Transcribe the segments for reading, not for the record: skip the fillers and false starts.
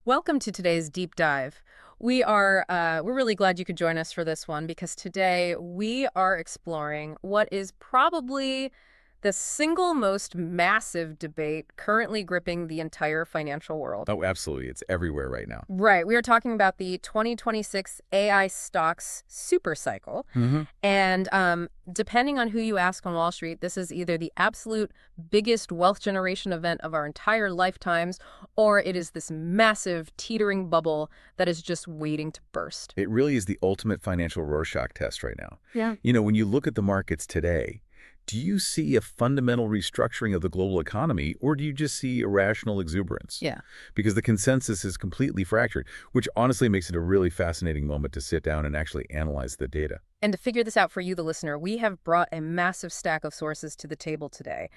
Welcome to today's deep dive. We're really glad you could join us for this one because today we are exploring what is probably the single most massive debate currently gripping the entire financial world. Oh, absolutely. It's everywhere right now. Right, we are talking about the 2026 AI stocks super cycle. hmm And depending on who you ask on Wall Street, this is either the absolute biggest wealth generation event of our entire lifetimes, or it is this massive teetering bubble that is just waiting to burst. It really is the ultimate financial Rorschach test right now. Yeah. When you look at the markets today, do you see a fundamental restructuring of the global economy, or do you just see irrational exuberance? Yeah. Because the consensus is completely fractured, which honestly makes it a really fascinating moment to sit down and actually analyze the data. And to figure this out for you, the listener, we have brought a massive stack of sources to the table today.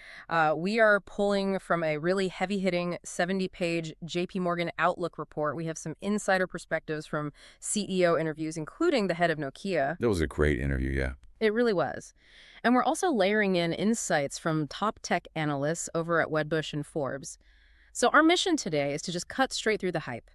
We are pulling from a really heavy-hitting 70-page JP Morgan Outlook report. We have some insider perspectives from CEO interviews, including the head of Nokia. That was a great interview, yeah. It really was. And we're also layering in insights from top tech analysts over at Wedbush and Forbes. So our mission today is to just cut straight through the hype.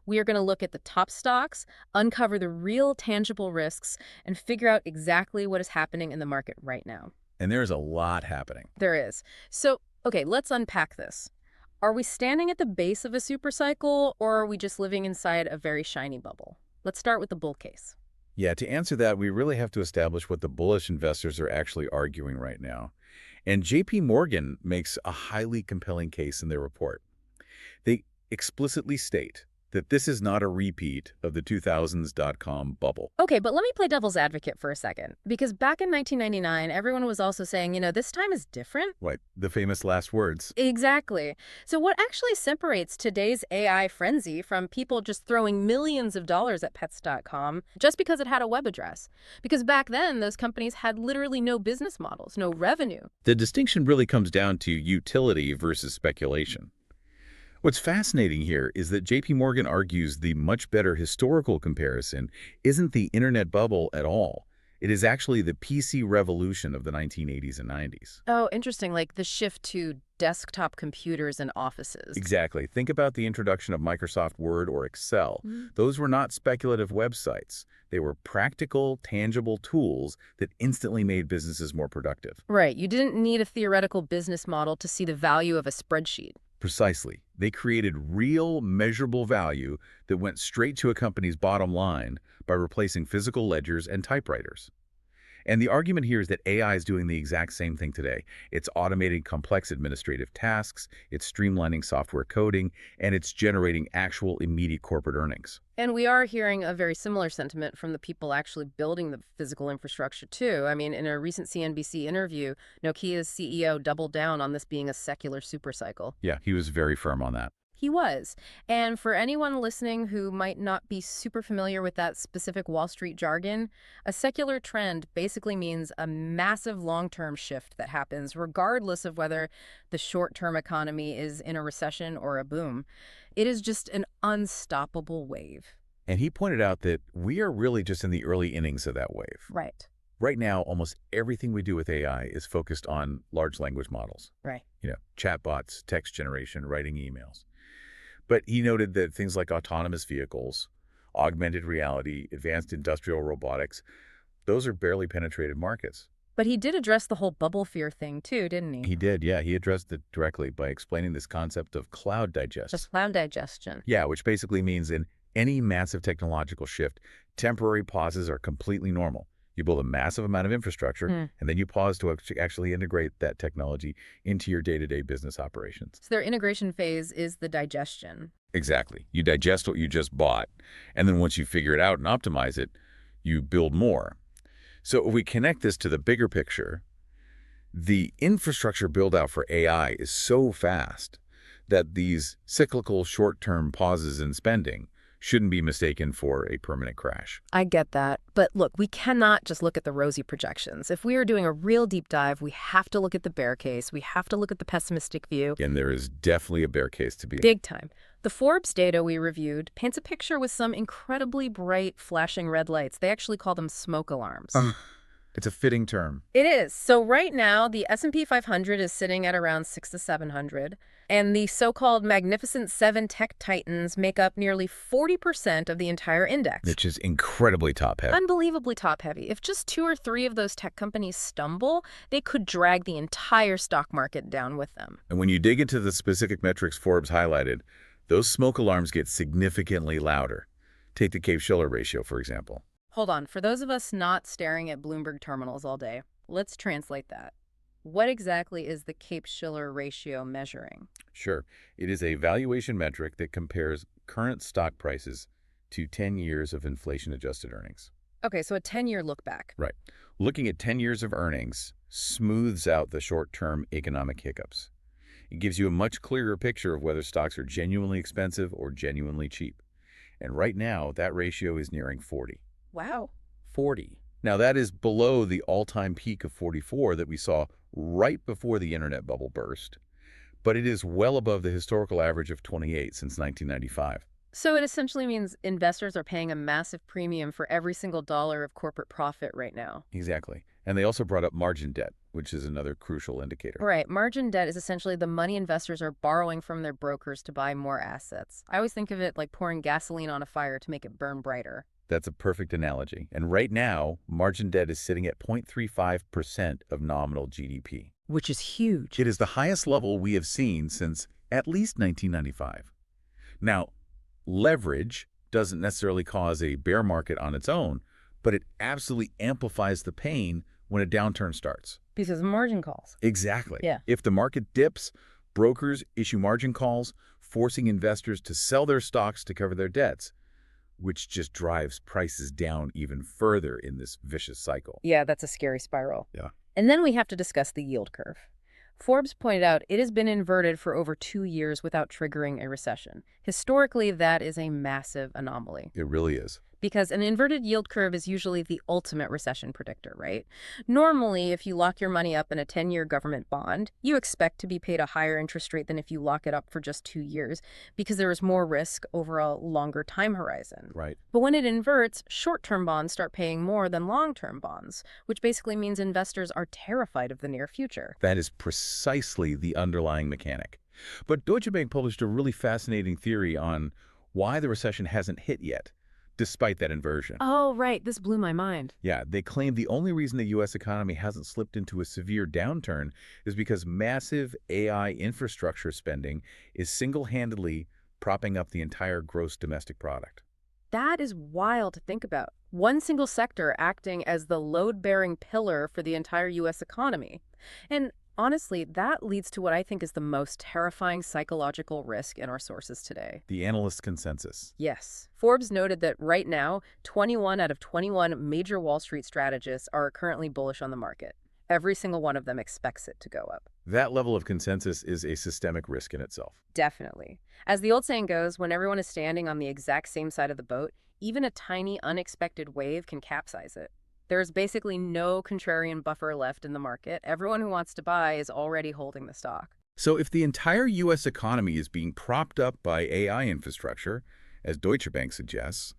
We are going to look at the top stocks, uncover the real tangible risks, and figure out exactly what is happening in the market right now. And there's a lot happening. There is. So, okay, let's unpack this. Are we standing at the base of a supercycle, or are we just living inside a very shiny bubble? Let's start with the bull case. Yeah, to answer that, we really have to establish what the bullish investors are actually arguing right now. And JP Morgan makes a highly compelling case in their report. They explicitly state that this is not a repeat of the 2000s dot-com bubble. Okay, but let me play devil's advocate for a second. Because back in 1999, everyone was also saying, this time is different. Right, the famous last words. Exactly. So what actually separates today's AI frenzy from people just throwing millions of dollars at pets.com just because it had a web address? Because back then, those companies had literally no business models, no revenue. The distinction really comes down to utility versus speculation. What's fascinating here is that JP Morgan argues the much better historical comparison isn't the internet bubble at all. It is actually the PC revolution of the 1980s and 90s. Oh, interesting, like the shift to desktop computers and offices. Exactly. Think about the introduction of Microsoft Word or Excel. Those were not speculative websites. They were practical, tangible tools that instantly made businesses more productive. Right. You didn't need a theoretical business model to see the value of a spreadsheet. Precisely. They created real, measurable value that went straight to a company's bottom line by replacing physical ledgers and typewriters. And the argument here is that AI is doing the exact same thing today. It's automating complex administrative tasks, it's streamlining software coding, and it's generating actual immediate corporate earnings. And we are hearing a very similar sentiment from the people actually building the physical infrastructure, too. I mean, in a recent CNBC interview, Nokia's CEO doubled down on this being a secular supercycle. Yeah, he was very firm on that. He was. And for anyone listening who might not be super familiar with that specific Wall Street jargon, a secular trend basically means a massive long-term shift that happens regardless of whether the short-term economy is in a recession or a boom. It is just an unstoppable wave. And he pointed out that we are really just in the early innings of that wave. Right. Right now, almost everything we do with AI is focused on large language models. Right. Chatbots, text generation, writing emails. But he noted that things like autonomous vehicles, augmented reality, advanced industrial robotics, those are barely penetrated markets. But he did address the whole bubble fear thing, too, didn't he? He did, yeah. He addressed it directly by explaining this concept of cloud digest. Just cloud digestion. Yeah, which basically means in any massive technological shift, temporary pauses are completely normal. You build a massive amount of infrastructure, and then you pause to actually integrate that technology into your day-to-day business operations. So their integration phase is the digestion. Exactly. You digest what you just bought, and then once you figure it out and optimize it, you build more. So if we connect this to the bigger picture, the infrastructure build-out for AI is so fast that these cyclical short-term pauses in spending shouldn't be mistaken for a permanent crash. I get that. But look, we cannot just look at the rosy projections. If we are doing a real deep dive, we have to look at the bear case. We have to look at the pessimistic view. And there is definitely a bear case to be. Big time. The Forbes data we reviewed paints a picture with some incredibly bright flashing red lights. They actually call them smoke alarms. It's a fitting term. It is. So right now, the S&P 500 is sitting at around 600 to 700. And the so-called Magnificent Seven tech titans make up nearly 40% of the entire index. Which is incredibly top-heavy. Unbelievably top-heavy. If just 2 or 3 of those tech companies stumble, they could drag the entire stock market down with them. And when you dig into the specific metrics Forbes highlighted, those smoke alarms get significantly louder. Take the Cave-Shiller ratio, for example. Hold on. For those of us not staring at Bloomberg terminals all day, let's translate that. What exactly is the Cape-Shiller ratio measuring? Sure, it is a valuation metric that compares current stock prices to 10 years of inflation-adjusted earnings. Okay, so a 10-year look back. Right. Looking at 10 years of earnings smooths out the short-term economic hiccups. It gives you a much clearer picture of whether stocks are genuinely expensive or genuinely cheap. And right now, that ratio is nearing 40. Wow. 40. Now, that is below the all-time peak of 44 that we saw right before the internet bubble burst, but it is well above the historical average of 28 since 1995. So it essentially means investors are paying a massive premium for every single dollar of corporate profit right now. Exactly. And they also brought up margin debt, which is another crucial indicator. Right. Margin debt is essentially the money investors are borrowing from their brokers to buy more assets. I always think of it like pouring gasoline on a fire to make it burn brighter. That's a perfect analogy. And right now, margin debt is sitting at 0.35% of nominal GDP. Which is huge. It is the highest level we have seen since at least 1995. Now, leverage doesn't necessarily cause a bear market on its own, but it absolutely amplifies the pain when a downturn starts. Because of margin calls. Exactly. Yeah. If the market dips, brokers issue margin calls, forcing investors to sell their stocks to cover their debts, which just drives prices down even further in this vicious cycle. Yeah, that's a scary spiral. Yeah. And then we have to discuss the yield curve. Forbes pointed out it has been inverted for over 2 years without triggering a recession. Historically, that is a massive anomaly. It really is. Because an inverted yield curve is usually the ultimate recession predictor, right? Normally, if you lock your money up in a 10-year government bond, you expect to be paid a higher interest rate than if you lock it up for just 2 years because there is more risk over a longer time horizon. Right. But when it inverts, short-term bonds start paying more than long-term bonds, which basically means investors are terrified of the near future. That is precisely the underlying mechanic. But Deutsche Bank published a really fascinating theory on why the recession hasn't hit yet, despite that inversion. Oh, right. This blew my mind. Yeah, they claim the only reason the U.S. economy hasn't slipped into a severe downturn is because massive AI infrastructure spending is single-handedly propping up the entire gross domestic product. That is wild to think about. One single sector acting as the load-bearing pillar for the entire U.S. economy. And honestly, that leads to what I think is the most terrifying psychological risk in our sources today. The analyst consensus. Yes. Forbes noted that right now, 21 out of 21 major Wall Street strategists are currently bullish on the market. Every single one of them expects it to go up. That level of consensus is a systemic risk in itself. Definitely. As the old saying goes, when everyone is standing on the exact same side of the boat, even a tiny, unexpected wave can capsize it. There's basically no contrarian buffer left in the market. Everyone who wants to buy is already holding the stock. So if the entire U.S. economy is being propped up by AI infrastructure, as Deutsche Bank suggests,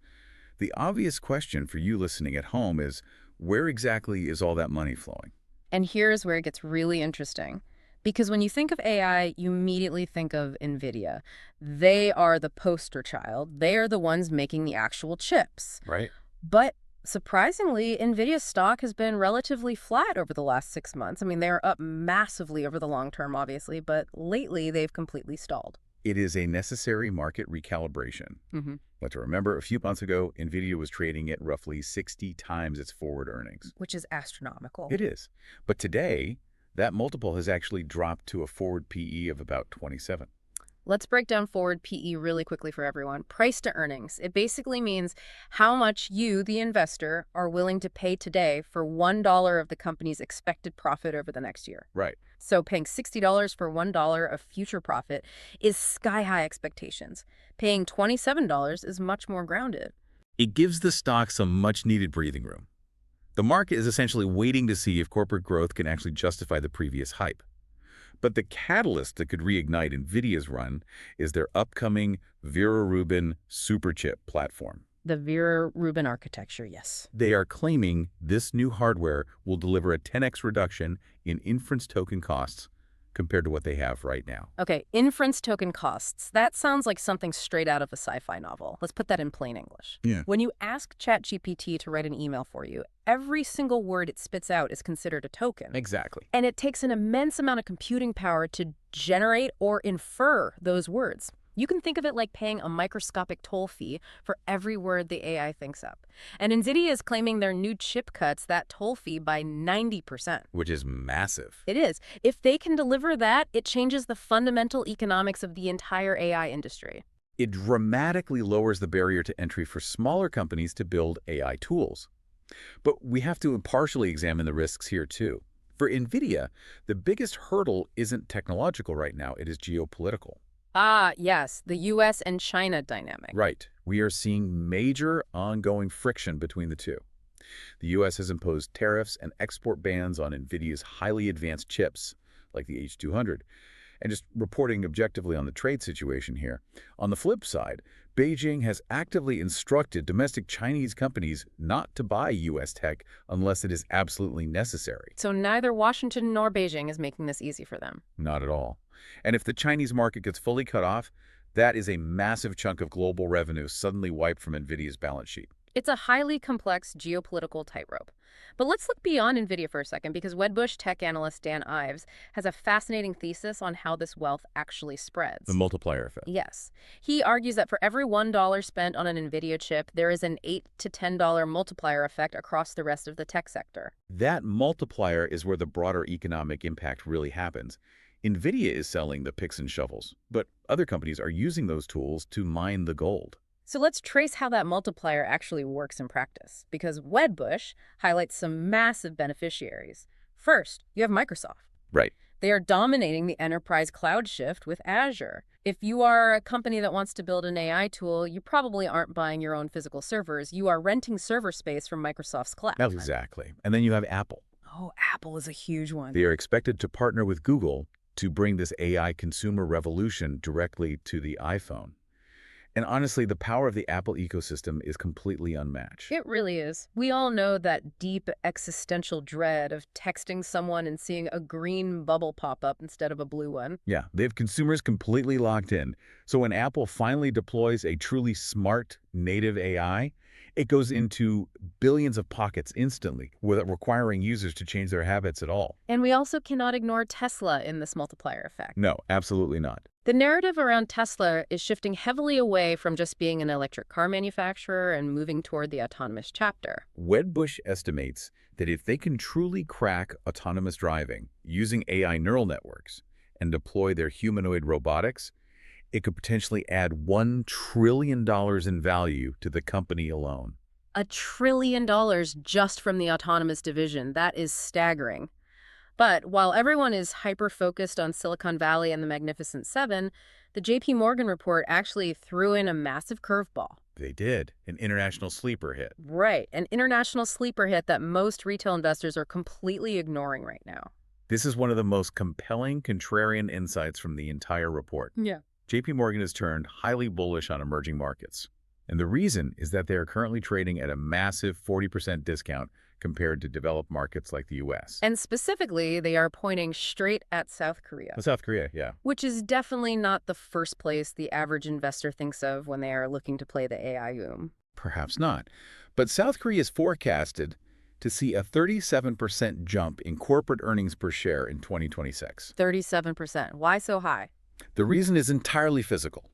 the obvious question for you listening at home is, where exactly is all that money flowing? And here's where it gets really interesting. Because when you think of AI, you immediately think of Nvidia. They are the poster child. They are the ones making the actual chips. Right. But surprisingly, Nvidia's stock has been relatively flat over the last 6 months. I mean, they are up massively over the long term, obviously, but lately they've completely stalled. It is a necessary market recalibration. Let's remember, a few months ago, Nvidia was trading at roughly 60 times its forward earnings. Which is astronomical. It is. But today, that multiple has actually dropped to a forward PE of about 27. Let's break down forward PE really quickly for everyone. Price to earnings. It basically means how much you, the investor, are willing to pay today for $1 of the company's expected profit over the next year. Right. So paying $60 for $1 of future profit is sky-high expectations. Paying $27 is much more grounded. It gives the stock some much-needed breathing room. The market is essentially waiting to see if corporate growth can actually justify the previous hype. But the catalyst that could reignite Nvidia's run is their upcoming Vera Rubin superchip platform. The Vera Rubin architecture, yes. They are claiming this new hardware will deliver a 10x reduction in inference token costs compared to what they have right now. Okay, inference token costs. That sounds like something straight out of a sci-fi novel. Let's put that in plain English. Yeah. When you ask ChatGPT to write an email for you, every single word it spits out is considered a token. Exactly. And it takes an immense amount of computing power to generate or infer those words. You can think of it like paying a microscopic toll fee for every word the AI thinks up. And Nvidia is claiming their new chip cuts that toll fee by 90%. Which is massive. It is. If they can deliver that, it changes the fundamental economics of the entire AI industry. It dramatically lowers the barrier to entry for smaller companies to build AI tools. But we have to impartially examine the risks here too. For Nvidia, the biggest hurdle isn't technological right now, it is geopolitical. Ah, yes, the US and China dynamic. Right. We are seeing major ongoing friction between the two. The U.S. has imposed tariffs and export bans on Nvidia's highly advanced chips, like the H200. And just reporting objectively on the trade situation here. On the flip side, Beijing has actively instructed domestic Chinese companies not to buy U.S. tech unless it is absolutely necessary. So neither Washington nor Beijing is making this easy for them. Not at all. And if the Chinese market gets fully cut off, that is a massive chunk of global revenue suddenly wiped from Nvidia's balance sheet. It's a highly complex geopolitical tightrope. But let's look beyond Nvidia for a second, because Wedbush tech analyst Dan Ives has a fascinating thesis on how this wealth actually spreads. The multiplier effect. Yes. He argues that for every $1 spent on an Nvidia chip, there is an $8 to $10 multiplier effect across the rest of the tech sector. That multiplier is where the broader economic impact really happens. Nvidia is selling the picks and shovels, but other companies are using those tools to mine the gold. So let's trace how that multiplier actually works in practice, because Wedbush highlights some massive beneficiaries. First, you have Microsoft. Right. They are dominating the enterprise cloud shift with Azure. If you are a company that wants to build an AI tool, you probably aren't buying your own physical servers. You are renting server space from Microsoft's cloud. Exactly. And then you have Apple. Oh, Apple is a huge one. They are expected to partner with Google to bring this AI consumer revolution directly to the iPhone. And honestly, the power of the Apple ecosystem is completely unmatched. It really is. We all know that deep existential dread of texting someone and seeing a green bubble pop up instead of a blue one. Yeah, they have consumers completely locked in. So when Apple finally deploys a truly smart native AI, it goes into billions of pockets instantly without requiring users to change their habits at all. And we also cannot ignore Tesla in this multiplier effect. No, absolutely not. The narrative around Tesla is shifting heavily away from just being an electric car manufacturer and moving toward the autonomous chapter. Wedbush estimates that if they can truly crack autonomous driving using AI neural networks and deploy their humanoid robotics, it could potentially add $1 trillion in value to the company alone. $1 trillion just from the autonomous division. That is staggering. But while everyone is hyper-focused on Silicon Valley and the Magnificent Seven, the JP Morgan report actually threw in a massive curveball. They did. An international sleeper hit. Right, an international sleeper hit that most retail investors are completely ignoring right now. This is one of the most compelling contrarian insights from the entire report. Yeah. JP Morgan has turned highly bullish on emerging markets. And the reason is that they are currently trading at a massive 40% discount compared to developed markets like the U.S. And specifically, they are pointing straight at South Korea. South Korea, yeah. Which is definitely not the first place the average investor thinks of when they are looking to play the AI boom. Perhaps not. But South Korea is forecasted to see a 37% jump in corporate earnings per share in 2026. 37%. Why so high? The reason is entirely physical.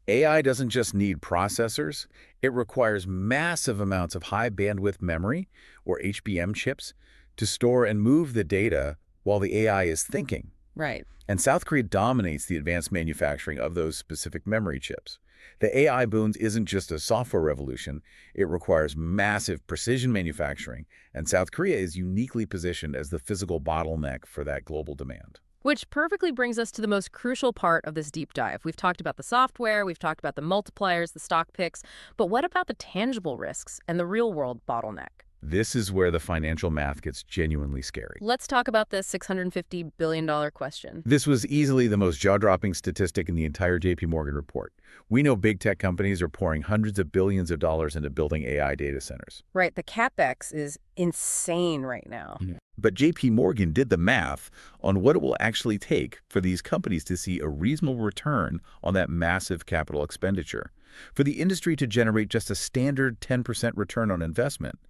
AI doesn't just need processors. It requires massive amounts of high bandwidth memory, or HBM chips, to store and move the data while the AI is thinking. Right. And South Korea dominates the advanced manufacturing of those specific memory chips. The AI boom isn't just a software revolution. It requires massive precision manufacturing, and South Korea is uniquely positioned as the physical bottleneck for that global demand. Which perfectly brings us to the most crucial part of this deep dive. We've talked about the software, we've talked about the multipliers, the stock picks, but what about the tangible risks and the real-world bottleneck? This is where the financial math gets genuinely scary. Let's talk about this $650 billion question. This was easily the most jaw-dropping statistic in the entire JP Morgan report. We know big tech companies are pouring hundreds of billions of dollars into building AI data centers. Right, the CapEx is insane right now. But JP Morgan did the math on what it will actually take for these companies to see a reasonable return on that massive capital expenditure. For the industry to generate just a standard 10% return on investment,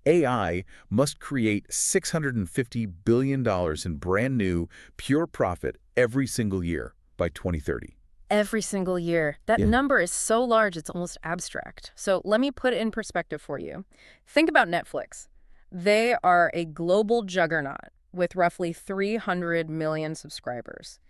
AI must create $650 billion in brand new, pure profit every single year by 2030. Every single year. That Yeah. number is so large, it's almost abstract. So let me put it in perspective for you. Think about Netflix. They are a global juggernaut with roughly 300 million subscribers.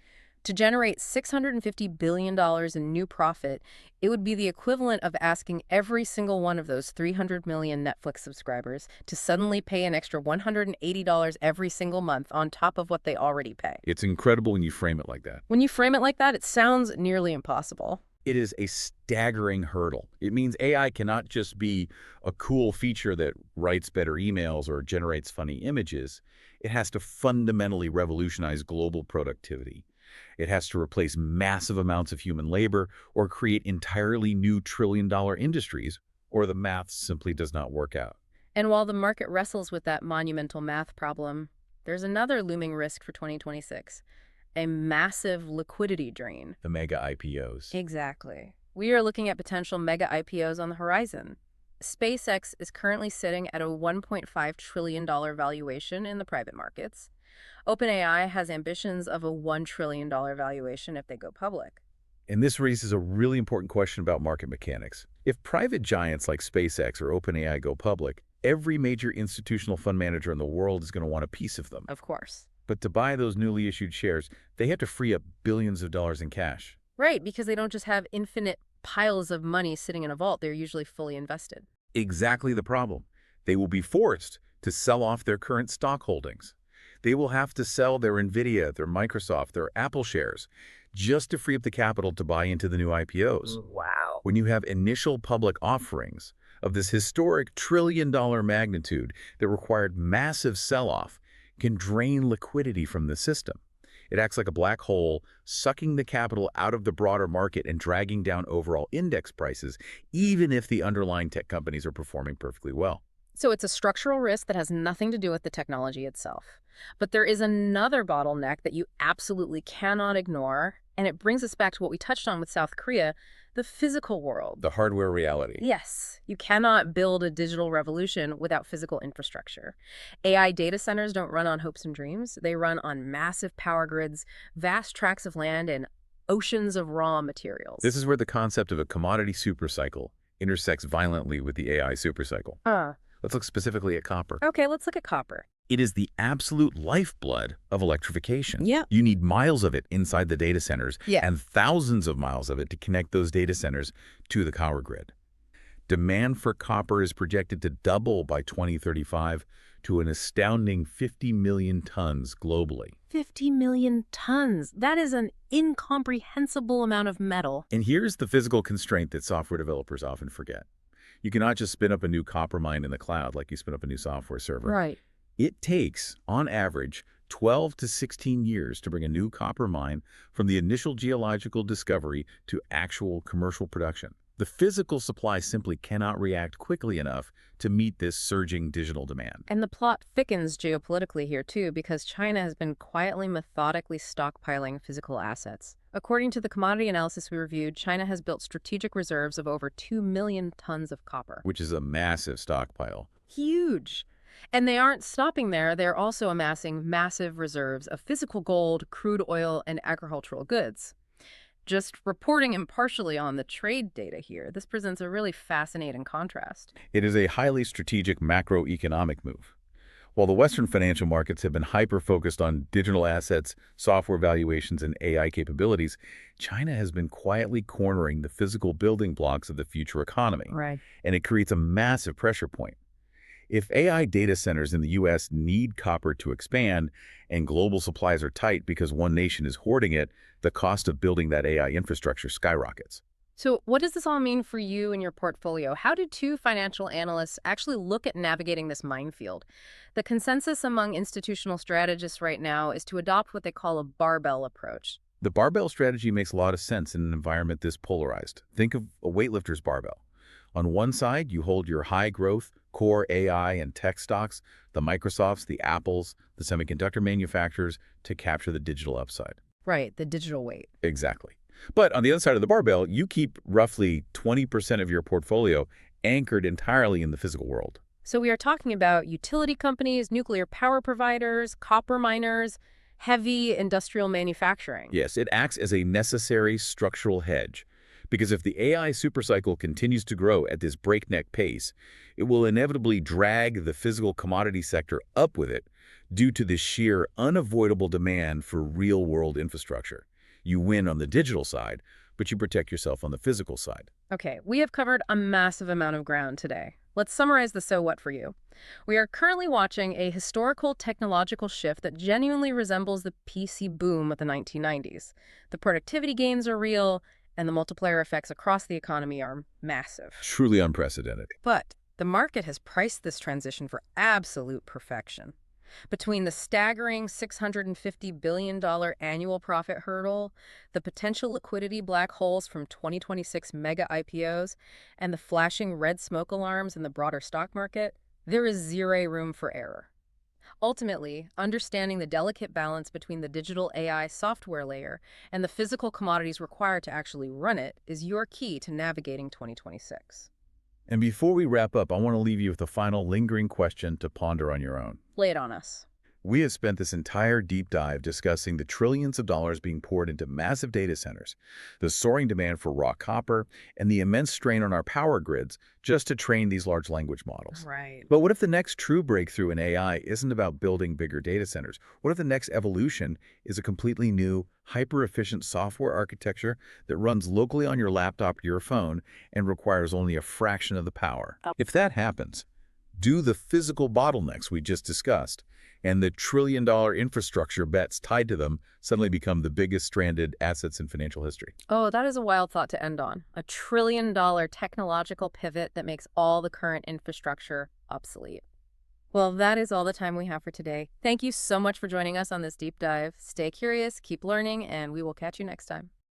To generate $650 billion in new profit, it would be the equivalent of asking every single one of those 300 million Netflix subscribers to suddenly pay an extra $180 every single month on top of what they already pay. It's incredible when you frame it like that. When you frame it like that, it sounds nearly impossible. It is a staggering hurdle. It means AI cannot just be a cool feature that writes better emails or generates funny images. It has to fundamentally revolutionize global productivity. It has to replace massive amounts of human labor or create entirely new trillion-dollar industries, or the math simply does not work out. And while the market wrestles with that monumental math problem, there's another looming risk for 2026, a massive liquidity drain. The mega IPOs. Exactly. We are looking at potential mega IPOs on the horizon. SpaceX is currently sitting at a $1.5 trillion valuation in the private markets. OpenAI has ambitions of a $1 trillion valuation if they go public. And this raises a really important question about market mechanics. If private giants like SpaceX or OpenAI go public, every major institutional fund manager in the world is going to want a piece of them. Of course. But to buy those newly issued shares, they have to free up billions of dollars in cash. Right, because they don't just have infinite piles of money sitting in a vault. They're usually fully invested. Exactly the problem. They will be forced to sell off their current stock holdings. They will have to sell their Nvidia, their Microsoft, their Apple shares just to free up the capital to buy into the new IPOs. Wow. When you have initial public offerings of this historic trillion-dollar magnitude that required massive sell-off, can drain liquidity from the system. It acts like a black hole, sucking the capital out of the broader market and dragging down overall index prices, even if the underlying tech companies are performing perfectly well. So it's a structural risk that has nothing to do with the technology itself. But there is another bottleneck that you absolutely cannot ignore, and it brings us back to what we touched on with South Korea, the physical world. The hardware reality. Yes, you cannot build a digital revolution without physical infrastructure. AI data centers don't run on hopes and dreams. They run on massive power grids, vast tracts of land, and oceans of raw materials. This is where the concept of a commodity supercycle intersects violently with the AI supercycle. Let's look specifically at copper. Okay, let's look at copper. It is the absolute lifeblood of electrification. Yeah. You need miles of it inside the data centers and thousands of miles of it to connect those data centers to the power grid. Demand for copper is projected to double by 2035 to an astounding 50 million tons globally. 50 million tons. That is an incomprehensible amount of metal. And here's the physical constraint that software developers often forget. You cannot just spin up a new copper mine in the cloud like you spin up a new software server. Right. It takes, on average, 12 to 16 years to bring a new copper mine from the initial geological discovery to actual commercial production. The physical supply simply cannot react quickly enough to meet this surging digital demand. And the plot thickens geopolitically here, too, because China has been quietly, methodically stockpiling physical assets. According to the commodity analysis we reviewed, China has built strategic reserves of over 2 million tons of copper. Which is a massive stockpile. Huge. And they aren't stopping there. They're also amassing massive reserves of physical gold, crude oil, and agricultural goods. Just reporting impartially on the trade data here, this presents a really fascinating contrast. It is a highly strategic macroeconomic move. While the Western financial markets have been hyper-focused on digital assets, software valuations, and AI capabilities, China has been quietly cornering the physical building blocks of the future economy. Right. And it creates a massive pressure point. If AI data centers in the U.S. need copper to expand and global supplies are tight because one nation is hoarding it, the cost of building that AI infrastructure skyrockets. So what does this all mean for you and your portfolio? How do two financial analysts actually look at navigating this minefield? The consensus among institutional strategists right now is to adopt what they call a barbell approach. The barbell strategy makes a lot of sense in an environment this polarized. Think of a weightlifter's barbell. On one side, you hold your high-growth, core AI and tech stocks, the Microsofts, the Apples, the semiconductor manufacturers, to capture the digital upside. Right, the digital weight. Exactly. But on the other side of the barbell, you keep roughly 20% of your portfolio anchored entirely in the physical world. So we are talking about utility companies, nuclear power providers, copper miners, heavy industrial manufacturing. Yes, it acts as a necessary structural hedge. Because if the AI supercycle continues to grow at this breakneck pace, it will inevitably drag the physical commodity sector up with it due to the sheer unavoidable demand for real-world infrastructure. You win on the digital side, but you protect yourself on the physical side. Okay, we have covered a massive amount of ground today. Let's summarize the so what for you. We are currently watching a historical technological shift that genuinely resembles the PC boom of the 1990s. The productivity gains are real, and the multiplier effects across the economy are massive. Truly unprecedented. But the market has priced this transition for absolute perfection. Between the staggering $650 billion annual profit hurdle, the potential liquidity black holes from 2026 mega IPOs, and the flashing red smoke alarms in the broader stock market, there is zero room for error. Ultimately, understanding the delicate balance between the digital AI software layer and the physical commodities required to actually run it is your key to navigating 2026. And before we wrap up, I want to leave you with a final lingering question to ponder on your own. Lay it on us. We have spent this entire deep dive discussing the trillions of dollars being poured into massive data centers, the soaring demand for raw copper, and the immense strain on our power grids just to train these large language models. Right. But what if the next true breakthrough in AI isn't about building bigger data centers? What if the next evolution is a completely new, hyper-efficient software architecture that runs locally on your laptop or your phone and requires only a fraction of the power? If that happens, do the physical bottlenecks we just discussed and the trillion-dollar infrastructure bets tied to them suddenly become the biggest stranded assets in financial history? Oh, that is a wild thought to end on. A trillion-dollar technological pivot that makes all the current infrastructure obsolete. Well, that is all the time we have for today. Thank you so much for joining us on this deep dive. Stay curious, keep learning, and we will catch you next time.